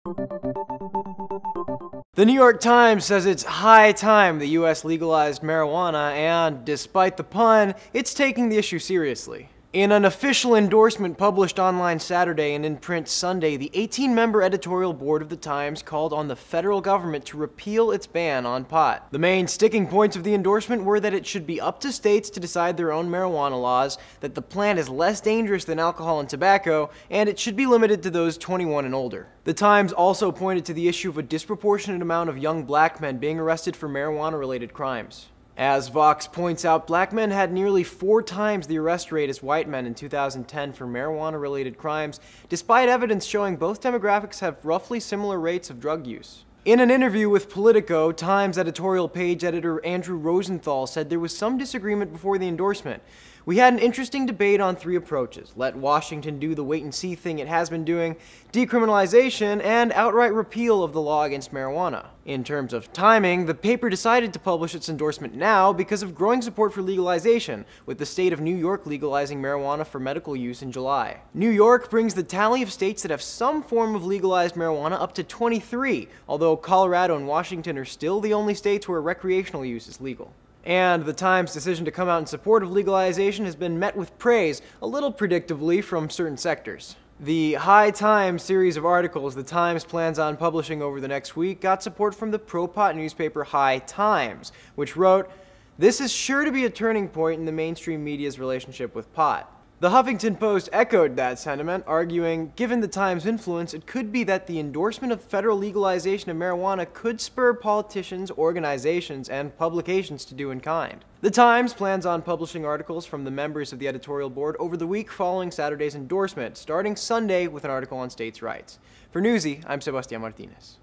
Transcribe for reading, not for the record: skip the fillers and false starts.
The New York Times says it's high time the US legalized marijuana, and despite the pun, it's taking the issue seriously. In an official endorsement published online Saturday and in print Sunday, the 18-member editorial board of the Times called on the federal government to repeal its ban on pot. The main sticking points of the endorsement were that it should be up to states to decide their own marijuana laws, that the plant is less dangerous than alcohol and tobacco, and it should be limited to those 21 and older. The Times also pointed to the issue of a disproportionate amount of young black men being arrested for marijuana-related crimes. As Vox points out, black men had nearly 4 times the arrest rate as white men in 2010 for marijuana-related crimes, despite evidence showing both demographics have roughly similar rates of drug use. In an interview with Politico, Times editorial page editor Andrew Rosenthal said there was some disagreement before the endorsement. We had an interesting debate on 3 approaches: let Washington do the wait-and-see thing it has been doing, decriminalization, and outright repeal of the law against marijuana. In terms of timing, the paper decided to publish its endorsement now because of growing support for legalization, with the state of New York legalizing marijuana for medical use in July. New York brings the tally of states that have some form of legalized marijuana up to 23, although Colorado and Washington are still the only states where recreational use is legal. And the Times' decision to come out in support of legalization has been met with praise, a little predictably, from certain sectors. The High Times series of articles the Times plans on publishing over the next week got support from the pro-pot newspaper High Times, which wrote, "This is sure to be a turning point in the mainstream media's relationship with pot." The Huffington Post echoed that sentiment, arguing, given the Times' influence, it could be that the endorsement of federal legalization of marijuana could spur politicians, organizations, and publications to do in kind. The Times plans on publishing articles from the members of the editorial board over the week following Saturday's endorsement, starting Sunday with an article on states' rights. For Newsy, I'm Sebastián Martínez.